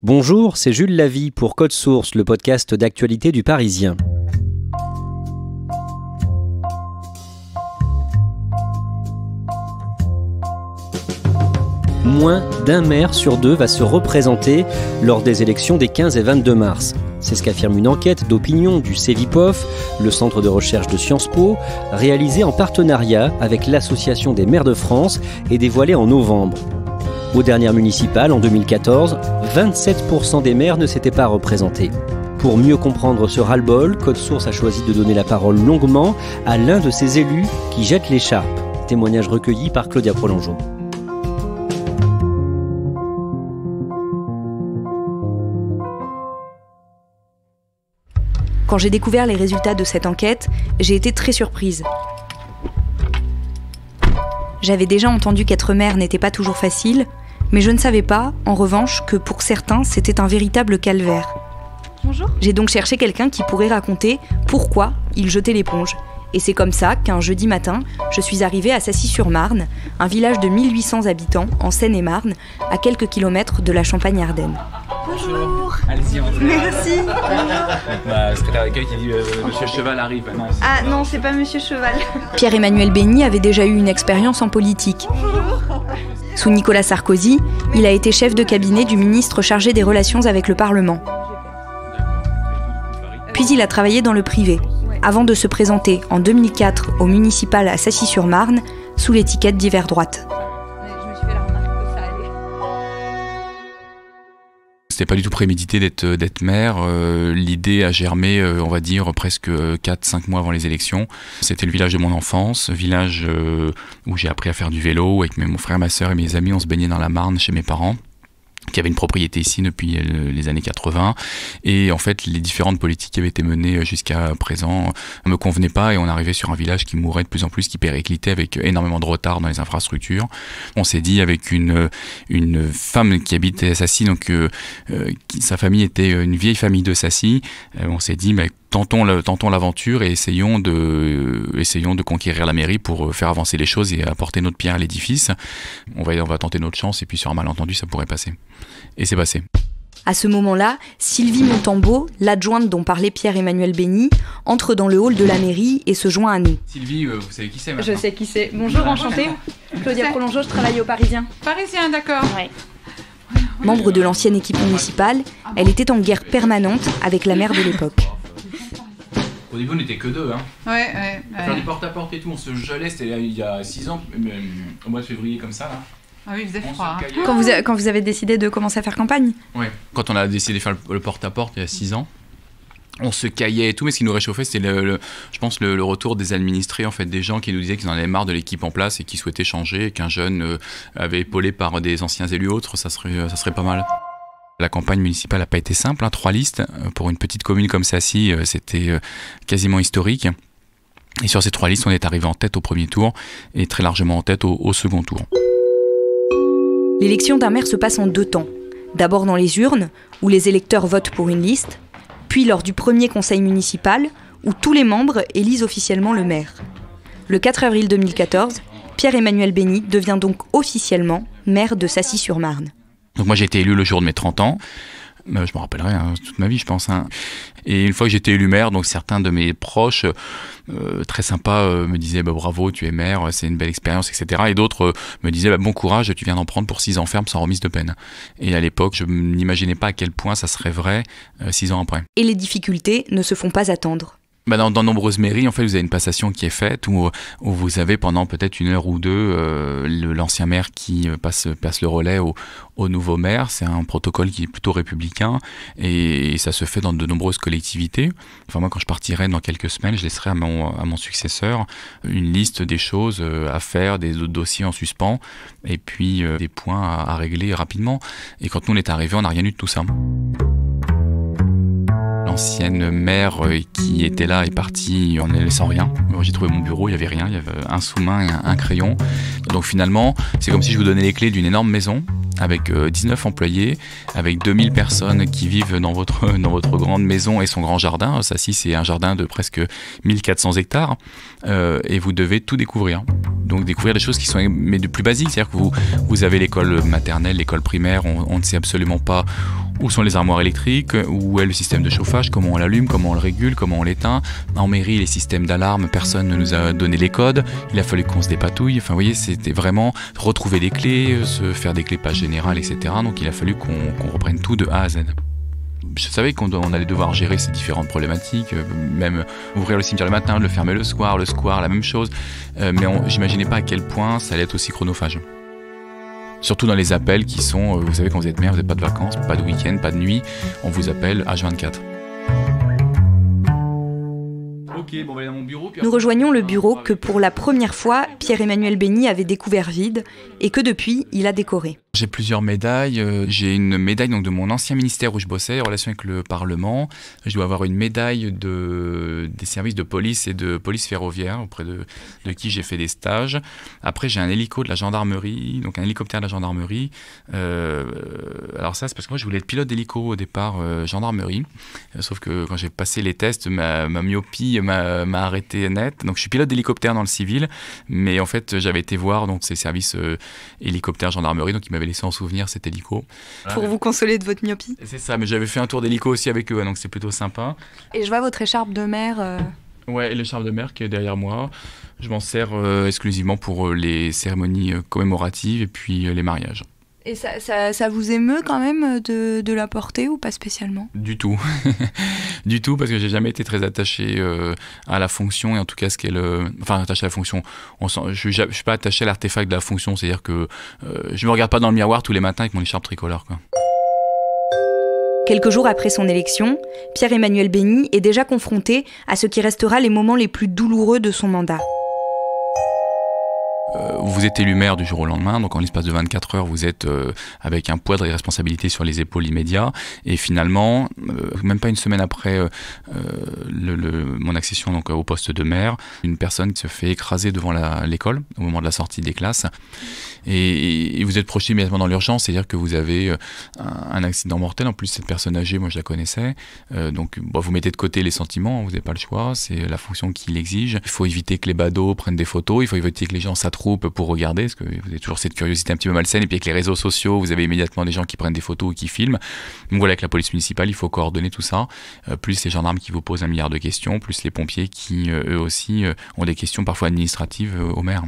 Bonjour, c'est Jules Lavie pour Code Source, le podcast d'actualité du Parisien. Moins d'un maire sur deux va se représenter lors des élections des 15 et 22 mars. C'est ce qu'affirme une enquête d'opinion du Cevipof, le centre de recherche de Sciences Po, réalisée en partenariat avec l'Association des maires de France et dévoilée en novembre. Aux dernières municipales, en 2014, 27% des maires ne s'étaient pas représentés. Pour mieux comprendre ce ras-le-bol, Code Source a choisi de donner la parole longuement à l'un de ces élus qui jette l'écharpe. Témoignage recueilli par Claudia Prolongeau. Quand j'ai découvert les résultats de cette enquête, j'ai été très surprise. J'avais déjà entendu qu'être maire n'était pas toujours facile, mais je ne savais pas, en revanche, que pour certains, c'était un véritable calvaire. Bonjour. J'ai donc cherché quelqu'un qui pourrait raconter pourquoi il jetait l'éponge. Et c'est comme ça qu'un jeudi matin, je suis arrivée à Sassy-sur-Marne, un village de 1800 habitants en Seine-et-Marne, à quelques kilomètres de la Champagne-Ardenne. Bonjour. Allez-y, André. Merci. Ma secrétaire d'accueil qui dit Monsieur Cheval arrive. Non, c'est pas Monsieur Cheval. Pierre-Emmanuel Bény avait déjà eu une expérience en politique. Sous Nicolas Sarkozy, il a été chef de cabinet du ministre chargé des relations avec le Parlement. Puis il a travaillé dans le privé, avant de se présenter en 2004 au municipal à Sassy-sur-Marne sous l'étiquette d'hiver droite. C'était pas du tout prémédité d'être maire. L'idée a germé, on va dire, presque 4-5 mois avant les élections. C'était le village de mon enfance, village où j'ai appris à faire du vélo. Avec mon frère, ma sœur et mes amis, on se baignait dans la Marne chez mes parents, qui avait une propriété ici depuis les années 80. Et en fait, les différentes politiques qui avaient été menées jusqu'à présent ne me convenaient pas, et on arrivait sur un village qui mourait de plus en plus, qui périclitait avec énormément de retard dans les infrastructures. On s'est dit, avec une femme qui habitait à Sassy, donc sa famille était une vieille famille de Sassy, on s'est dit, tentons l'aventure et essayons de conquérir la mairie pour faire avancer les choses et apporter notre pierre à l'édifice. On va tenter notre chance, et puis sur un malentendu, ça pourrait passer. Et c'est passé. À ce moment-là, Sylvie Montambeau, l'adjointe dont parlait Pierre-Emmanuel Bény, entre dans le hall de la mairie et se joint à nous. Sylvie, vous savez qui c'est maintenant ? Je sais qui c'est. Bonjour, enchantée. Claudia Prolongeau, je travaille au Parisien. Parisien, d'accord. Ouais. Membre de l'ancienne équipe municipale, elle était en guerre permanente avec la maire de l'époque. Au début, on n'était que deux. Ouais. Faire du porte-à-porte et tout, on se gelait, c'était il y a 6 ans, au mois de février comme ça, là. Ah oui, il faisait froid. Quand vous avez décidé de commencer à faire campagne ? Ouais. Quand on a décidé de faire le porte-à-porte il y a 6 ans, on se caillait et tout, mais ce qui nous réchauffait, c'était je pense le retour des administrés, en fait, des gens qui nous disaient qu'ils en avaient marre de l'équipe en place et qui souhaitaient changer, et qu'un jeune avait épaulé par des anciens élus autres, ça serait pas mal. La campagne municipale n'a pas été simple, 3 listes. Pour une petite commune comme Sassy, c'était quasiment historique. Et sur ces 3 listes, on est arrivé en tête au premier tour et très largement en tête au second tour. L'élection d'un maire se passe en 2 temps. D'abord dans les urnes, où les électeurs votent pour une liste, puis lors du premier conseil municipal, où tous les membres élisent officiellement le maire. Le 4 avril 2014, Pierre-Emmanuel Bény devient donc officiellement maire de Sassy-sur-Marne. Donc moi j'ai été élu le jour de mes 30 ans, je me rappellerai toute ma vie je pense. Et une fois que j'ai été élu maire, donc certains de mes proches, très sympas, me disaient bravo, tu es maire, c'est une belle expérience, etc. Et d'autres me disaient bon courage, tu viens d'en prendre pour 6 ans ferme sans remise de peine. Et à l'époque, je n'imaginais pas à quel point ça serait vrai 6 ans après. Et les difficultés ne se font pas attendre. Dans de nombreuses mairies, en fait, vous avez une passation qui est faite où vous avez pendant peut-être 1 heure ou 2 l'ancien maire qui passe le relais au nouveau maire. C'est un protocole qui est plutôt républicain et ça se fait dans de nombreuses collectivités. Enfin, moi, quand je partirai dans quelques semaines, je laisserai à mon successeur une liste des choses à faire, des dossiers en suspens et puis des points à régler rapidement. Et quand nous, on est arrivés, on n'a rien eu de tout ça. L'ancienne maire qui était là est partie en ne laissant rien. J'ai trouvé mon bureau, il n'y avait rien, il y avait un sous-main et un crayon. Donc finalement, c'est comme si je vous donnais les clés d'une énorme maison avec 19 employés, avec 2000 personnes qui vivent dans votre grande maison et son grand jardin. Ça, si, c'est un jardin de presque 1400 hectares. Et vous devez tout découvrir. Donc découvrir des choses qui sont mais de plus basiques. C'est-à-dire que vous avez l'école maternelle, l'école primaire, on ne sait absolument pas où sont les armoires électriques, où est le système de chauffage, comment on l'allume, comment on le régule, comment on l'éteint. En mairie, les systèmes d'alarme, personne ne nous a donné les codes. Il a fallu qu'on se dépatouille. Enfin, vous voyez, c'était vraiment retrouver des clés, se faire des clés pages générales, etc. Donc il a fallu qu'on reprenne tout de A à Z. Je savais qu'on allait devoir gérer ces différentes problématiques, même ouvrir le cimetière le matin, le fermer le square, la même chose. Mais j'imaginais pas à quel point ça allait être aussi chronophage. Surtout dans les appels qui sont, vous savez, quand vous êtes maire, vous n'avez pas de vacances, pas de week-end, pas de nuit, on vous appelle H24. Ok, bon, on va aller dans mon bureau. Nous rejoignons le bureau que pour la première fois, Pierre-Emmanuel Bény avait découvert vide et que depuis, il a décoré. J'ai plusieurs médailles. J'ai une médaille donc, de mon ancien ministère où je bossais, en relation avec le Parlement. Je dois avoir une médaille des services de police et de police ferroviaire auprès de qui j'ai fait des stages. Après, j'ai un hélico de la gendarmerie, donc un hélicoptère de la gendarmerie. Alors ça, c'est parce que moi, je voulais être pilote d'hélico au départ, gendarmerie. Sauf que quand j'ai passé les tests, ma myopie m'a arrêté net. Donc je suis pilote d'hélicoptère dans le civil, mais en fait, j'avais été voir donc, ces services hélicoptère gendarmerie, donc ils m'avaient laissé en souvenir cet hélico. Pour vous consoler de votre myopie. C'est ça, mais j'avais fait un tour d'hélico aussi avec eux, donc c'est plutôt sympa. Et je vois votre écharpe de mer. Ouais, et l'écharpe de mer qui est derrière moi. Je m'en sers exclusivement pour les cérémonies commémoratives et puis les mariages. Et ça vous émeut quand même de la porter ou pas spécialement ? Du tout. Du tout, parce que j'ai jamais été très attaché à la fonction, et en tout cas, enfin, attaché à la fonction. Je suis pas attaché à l'artefact de la fonction, c'est-à-dire que je me regarde pas dans le miroir tous les matins avec mon écharpe tricolore, quoi. Quelques jours après son élection, Pierre-Emmanuel Bény est déjà confronté à ce qui restera les moments les plus douloureux de son mandat. Vous êtes élu maire du jour au lendemain, donc en l'espace de 24 heures, vous êtes avec un poids de responsabilité sur les épaules immédiats. Et finalement, même pas une semaine après mon accession donc, au poste de maire, une personne qui se fait écraser devant l'école au moment de la sortie des classes. Et vous êtes projeté immédiatement dans l'urgence, c'est-à-dire que vous avez un accident mortel. En plus, cette personne âgée, moi je la connaissais. Donc vous mettez de côté les sentiments, vous n'avez pas le choix, c'est la fonction qui l'exige. Il faut éviter que les badauds prennent des photos, il faut éviter que les gens s'attroupent pour regarder, parce que vous avez toujours cette curiosité un petit peu malsaine, et puis avec les réseaux sociaux, vous avez immédiatement des gens qui prennent des photos ou qui filment. Donc voilà, avec la police municipale, il faut coordonner tout ça, plus les gendarmes qui vous posent 1 milliard de questions, plus les pompiers qui, eux aussi, ont des questions parfois administratives au maire.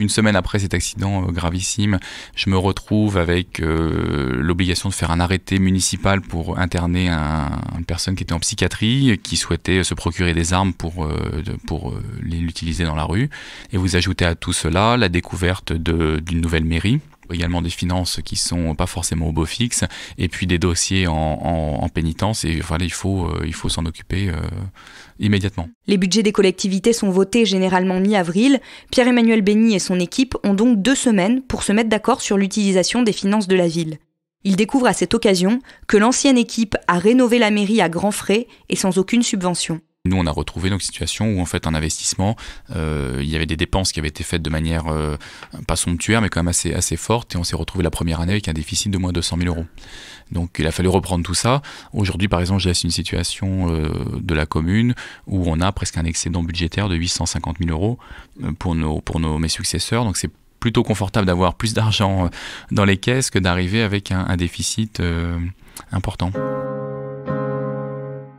Une semaine après cet accident gravissime, je me retrouve avec l'obligation de faire un arrêté municipal pour interner une personne qui était en psychiatrie, qui souhaitait se procurer des armes pour l'utiliser dans la rue. Et vous ajoutez à tout cela la découverte d'une nouvelle mairie, également des finances qui sont pas forcément au beau fixe, et puis des dossiers en pénitence, et voilà, il faut s'en occuper immédiatement. Les budgets des collectivités sont votés généralement mi-avril. Pierre-Emmanuel Bény et son équipe ont donc 2 semaines pour se mettre d'accord sur l'utilisation des finances de la ville. Ils découvrent à cette occasion que l'ancienne équipe a rénové la mairie à grands frais et sans aucune subvention. Nous, on a retrouvé une situation où, en fait, en investissement, il y avait des dépenses qui avaient été faites de manière pas somptuaire, mais quand même assez forte, et on s'est retrouvé la première année avec un déficit de moins de 200 000 €. Donc, il a fallu reprendre tout ça. Aujourd'hui, par exemple, j'ai une situation de la commune où on a presque un excédent budgétaire de 850 000 € pour mes successeurs. Donc, c'est plutôt confortable d'avoir plus d'argent dans les caisses que d'arriver avec un déficit important.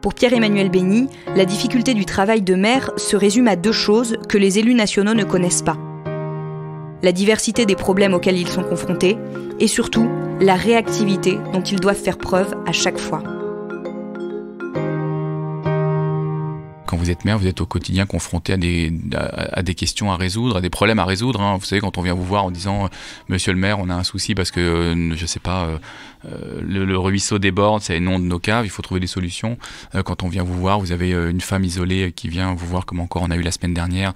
Pour Pierre-Emmanuel Bény, la difficulté du travail de maire se résume à 2 choses que les élus nationaux ne connaissent pas. La diversité des problèmes auxquels ils sont confrontés et surtout la réactivité dont ils doivent faire preuve à chaque fois. quand vous êtes maire, vous êtes au quotidien confronté à des questions à résoudre, à des problèmes à résoudre. Hein. Vous savez, quand on vient vous voir en disant « Monsieur le maire, on a un souci parce que, je sais pas, le ruisseau déborde, c'est le nom de nos caves, il faut trouver des solutions. » Quand on vient vous voir, vous avez une femme isolée qui vient vous voir, comme encore on a eu la semaine dernière,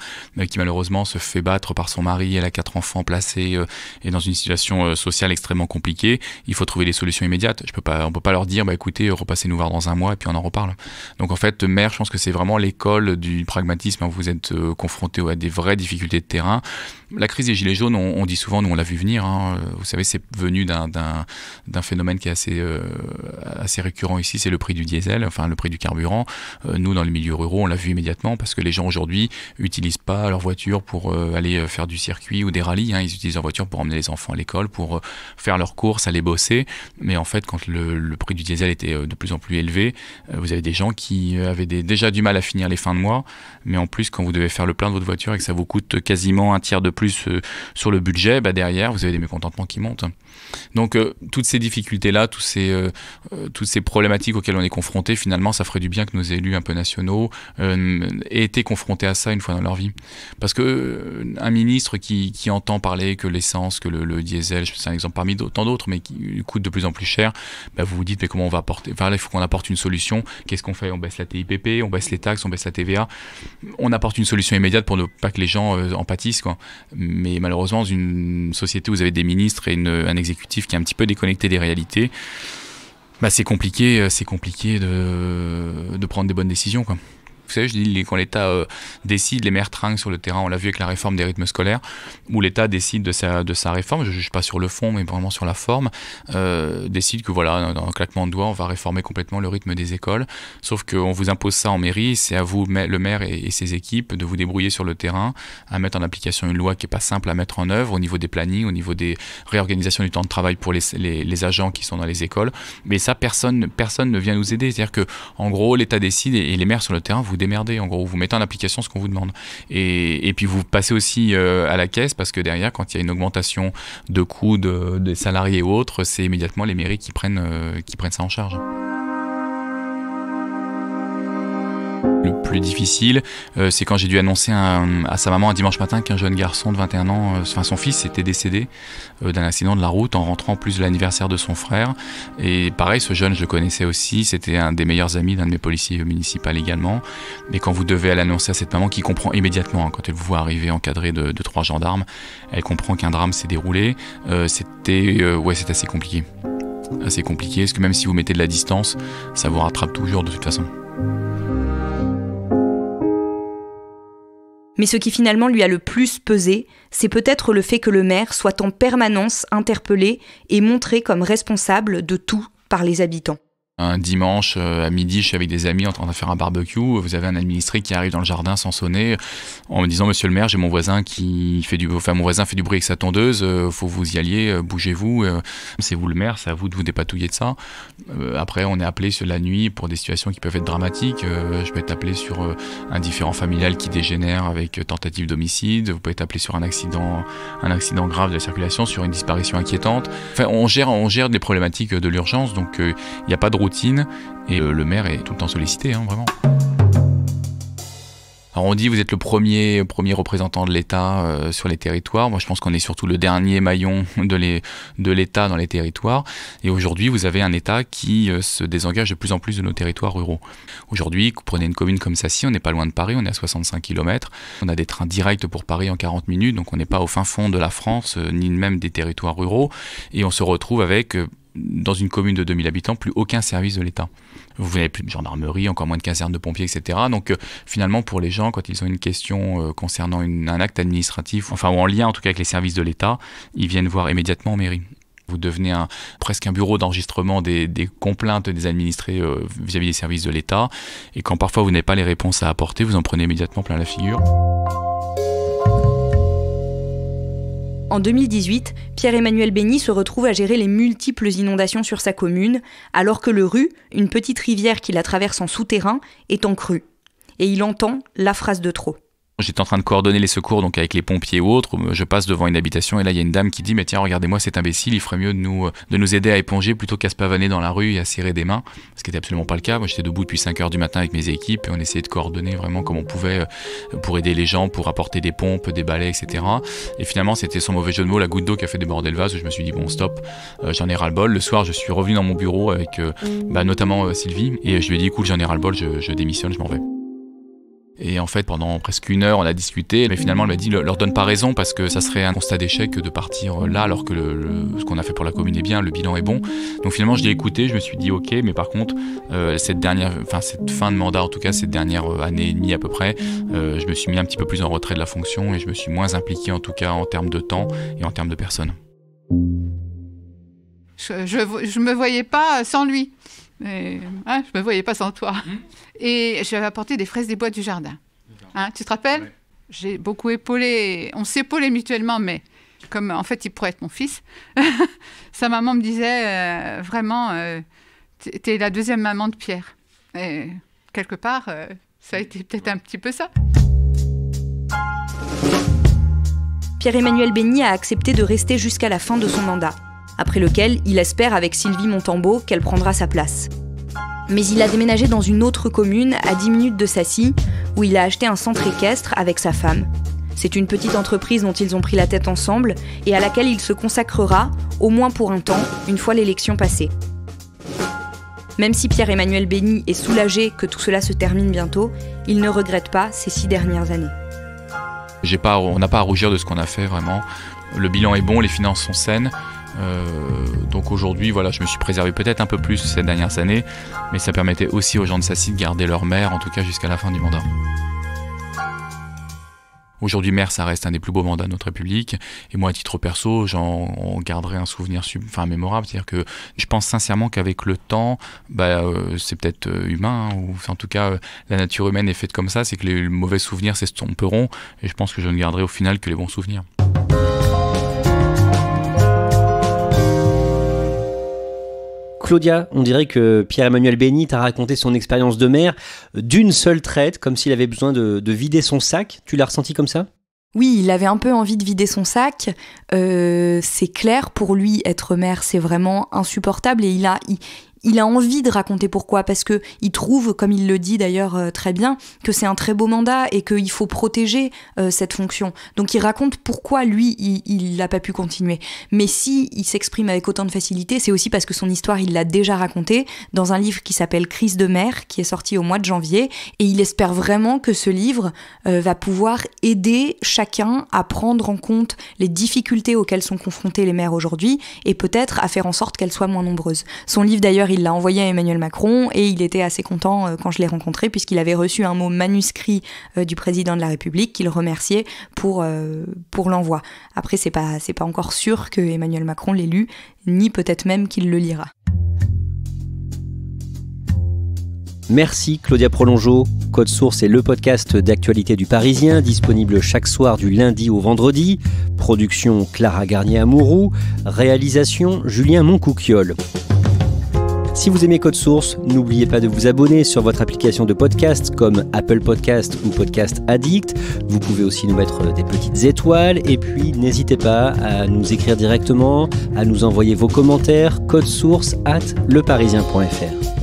qui malheureusement se fait battre par son mari, elle a 4 enfants placés et dans une situation sociale extrêmement compliquée. Il faut trouver des solutions immédiates. On peut pas leur dire, écoutez, repassez nous voir dans un mois et puis on en reparle. Donc en fait, maire, je pense que c'est vraiment l'école du pragmatisme. Vous êtes confronté à des vraies difficultés de terrain. La crise des Gilets jaunes, on dit souvent, nous on l'a vu venir, hein. Vous savez, c'est venu d'un phénomène qui est assez récurrent ici, c'est le prix du diesel, enfin le prix du carburant. Nous, dans les milieux ruraux, on l'a vu immédiatement parce que les gens aujourd'hui n'utilisent pas leur voiture pour aller faire du circuit ou des rallyes, hein. Ils utilisent leur voiture pour emmener les enfants à l'école, pour faire leurs courses, aller bosser. Mais en fait, quand le prix du diesel était de plus en plus élevé, vous avez des gens qui avaient déjà du mal à finir les fins de mois, mais en plus, quand vous devez faire le plein de votre voiture et que ça vous coûte quasiment un tiers de plus sur le budget, derrière, vous avez des mécontentements qui montent. Donc, toutes ces difficultés-là, toutes ces problématiques auxquelles on est confronté, finalement, ça ferait du bien que nos élus un peu nationaux aient été confrontés à ça une fois dans leur vie. Parce que un ministre qui entend parler que l'essence, que le diesel, c'est un exemple parmi tant d'autres, mais qui coûte de plus en plus cher, vous vous dites, mais comment on va apporter... Enfin, là, il faut qu'on apporte une solution. Qu'est-ce qu'on fait? On baisse la TIPP, on baisse les taxes, on baisse la TVA. On apporte une solution immédiate pour ne pas que les gens en pâtissent, quoi. Mais malheureusement, dans une société où vous avez des ministres et un exécutif qui est un petit peu déconnecté des réalités, c'est compliqué de prendre des bonnes décisions, quoi. Vous savez, je dis, quand l'État décide, les maires trinquent sur le terrain. On l'a vu avec la réforme des rythmes scolaires, où l'État décide de sa réforme, je ne juge pas sur le fond, mais vraiment sur la forme, décide que voilà, dans un claquement de doigts, on va réformer complètement le rythme des écoles. Sauf qu'on vous impose ça en mairie, c'est à vous, le maire et ses équipes, de vous débrouiller sur le terrain, à mettre en application une loi qui n'est pas simple à mettre en œuvre, au niveau des plannings, au niveau des réorganisations du temps de travail pour les agents qui sont dans les écoles. Mais ça, personne ne vient nous aider. C'est-à-dire que, en gros, l'État décide et les maires sur le terrain, vous démerdez, en gros, vous mettez en application ce qu'on vous demande. Et puis vous passez aussi à la caisse, parce que derrière, quand il y a une augmentation de coûts des salariés ou autres, c'est immédiatement les mairies qui prennent ça en charge. Le plus difficile, c'est quand j'ai dû annoncer à sa maman un dimanche matin qu'un jeune garçon de 21 ans, son fils, était décédé d'un accident de la route en rentrant en plus de l'anniversaire de son frère. Et pareil, ce jeune, je le connaissais aussi, c'était un des meilleurs amis d'un de mes policiers municipaux également. Mais quand vous devez l'annoncer à cette maman qui comprend immédiatement, quand elle vous voit arriver encadrée de 3 gendarmes, elle comprend qu'un drame s'est déroulé, c'est assez compliqué. Assez compliqué, parce que même si vous mettez de la distance, ça vous rattrape toujours de toute façon. Mais ce qui finalement lui a le plus pesé, c'est peut-être le fait que le maire soit en permanence interpellé et montré comme responsable de tout par les habitants. Un dimanche à midi, je suis avec des amis en train de faire un barbecue. Vous avez un administré qui arrive dans le jardin sans sonner en me disant: Monsieur le maire, j'ai mon voisin fait du bruit avec sa tondeuse. Faut que vous y alliez, bougez-vous. C'est vous le maire, c'est à vous de vous dépatouiller de ça. Après, on est appelé sur la nuit pour des situations qui peuvent être dramatiques. Je peux être appelé sur un différend familial qui dégénère avec tentative d'homicide. Vous pouvez être appelé sur un accident grave de la circulation, sur une disparition inquiétante. Enfin, on gère des problématiques de l'urgence, donc il n'y a pas de routine et le maire est tout le temps sollicité, vraiment. Alors on dit vous êtes le premier représentant de l'État sur les territoires. Moi je pense qu'on est surtout le dernier maillon de l'État dans les territoires. Et aujourd'hui vous avez un État qui se désengage de plus en plus de nos territoires ruraux. Aujourd'hui, vous prenez une commune comme Sacy, on n'est pas loin de Paris, on est à 65 km. On a des trains directs pour Paris en 40 minutes, donc on n'est pas au fin fond de la France, ni même des territoires ruraux. Et on se retrouve avec... dans une commune de 2000 habitants, plus aucun service de l'État. Vous n'avez plus de gendarmerie, encore moins de caserne de pompiers, etc. Donc finalement, pour les gens, quand ils ont une question concernant un acte administratif, enfin ou en lien en tout cas avec les services de l'État, ils viennent voir immédiatement en mairie. Vous devenez presque un bureau d'enregistrement des complaintes des administrés vis-à-vis des services de l'État. Et quand parfois vous n'avez pas les réponses à apporter, vous en prenez immédiatement plein la figure. En 2018, Pierre-Emmanuel Bény se retrouve à gérer les multiples inondations sur sa commune, alors que le Ruz, une petite rivière qui la traverse en souterrain, est en crue. Et il entend la phrase de trop. J'étais en train de coordonner les secours, donc avec les pompiers ou autres. Je passe devant une habitation et là il y a une dame qui dit mais tiens, regardez-moi cet imbécile, il ferait mieux de nous aider à éponger plutôt qu'à se pavaner dans la rue et à serrer des mains, ce qui n'était absolument pas le cas. Moi j'étais debout depuis 5h du matin avec mes équipes et on essayait de coordonner vraiment comme on pouvait pour aider les gens, pour apporter des pompes, des balais, etc. Et finalement c'était son mauvais jeu de mots, la goutte d'eau qui a fait déborder le vase, où je me suis dit bon stop, j'en ai ras-le-bol. Le soir je suis revenu dans mon bureau avec notamment Sylvie et je lui ai dit écoute, j'en ai ras-le-bol, je démissionne, je m'en vais. Et en fait, pendant presque 1 heure, on a discuté, mais finalement, elle m'a dit, leur donne pas raison, parce que ça serait un constat d'échec de partir là, alors que ce qu'on a fait pour la commune est bien, le bilan est bon. Donc finalement, je l'ai écouté, je me suis dit, ok, mais par contre, cette fin de mandat, en tout cas, cette dernière année et demie à peu près, je me suis mis un petit peu plus en retrait de la fonction et je me suis moins impliqué, en tout cas, en termes de temps et en termes de personnes. Je me voyais pas sans lui. Je me voyais pas sans toi. Et j'avais apporté des fraises des bois du jardin. Tu te rappelles ? Ouais. J'ai beaucoup épaulé. On s'épaulait mutuellement, mais comme en fait il pourrait être mon fils, sa maman me disait vraiment, t'es la deuxième maman de Pierre. Et quelque part, ça a été peut-être un petit peu ça. Pierre-Emmanuel Bény a accepté de rester jusqu'à la fin de son mandat, après lequel il espère avec Sylvie Montambeau qu'elle prendra sa place. Mais il a déménagé dans une autre commune, à 10 minutes de Sassy, où il a acheté un centre équestre avec sa femme. C'est une petite entreprise dont ils ont pris la tête ensemble et à laquelle il se consacrera, au moins pour un temps, une fois l'élection passée. Même si Pierre-Emmanuel Bény est soulagé que tout cela se termine bientôt, il ne regrette pas ces 6 dernières années. On n'a pas à rougir de ce qu'on a fait, vraiment. Le bilan est bon, les finances sont saines. Donc aujourd'hui, voilà, je me suis préservé peut-être un peu plus ces dernières années, mais ça permettait aussi aux gens de Sassy de garder leur maire, en tout cas jusqu'à la fin du mandat. Aujourd'hui, maire, ça reste un des plus beaux mandats de notre République. Et moi, à titre perso, j'en garderai un souvenir mémorable. C'est-à-dire que je pense sincèrement qu'avec le temps, c'est peut-être humain, ou en tout cas, la nature humaine est faite comme ça, c'est que les mauvais souvenirs s'estomperont. Et je pense que je ne garderai au final que les bons souvenirs. Claudia, on dirait que Pierre-Emmanuel Bény t'a raconté son expérience de maire d'une seule traite, comme s'il avait besoin de vider son sac. Tu l'as ressenti comme ça ? Oui, il avait un peu envie de vider son sac. C'est clair, pour lui, être maire, c'est vraiment insupportable. Et il a envie de raconter pourquoi, parce que il trouve, comme il le dit d'ailleurs très bien, que c'est un très beau mandat et qu'il faut protéger cette fonction. Donc il raconte pourquoi lui, il n'a pas pu continuer. Mais si il s'exprime avec autant de facilité, c'est aussi parce que son histoire, il l'a déjà racontée dans un livre qui s'appelle Crise de maire, qui est sorti au mois de janvier. Et il espère vraiment que ce livre va pouvoir aider chacun à prendre en compte les difficultés auxquelles sont confrontés les maires aujourd'hui et peut-être à faire en sorte qu'elles soient moins nombreuses. Son livre d'ailleurs, il l'a envoyé à Emmanuel Macron et il était assez content quand je l'ai rencontré puisqu'il avait reçu un mot manuscrit du président de la République qu'il remerciait pour l'envoi. Après, c'est pas encore sûr que Emmanuel Macron l'ait lu, ni peut-être même qu'il le lira. Merci Claudia Prolongeau. Code Source est le podcast d'actualité du Parisien, disponible chaque soir du lundi au vendredi. Production Clara Garnier-Amouroux, réalisation Julien Moncouquiol. Si vous aimez Code Source, n'oubliez pas de vous abonner sur votre application de podcast comme Apple Podcast ou Podcast Addict. Vous pouvez aussi nous mettre des petites étoiles et puis n'hésitez pas à nous écrire directement, à nous envoyer vos commentaires, codesource@leparisien.fr.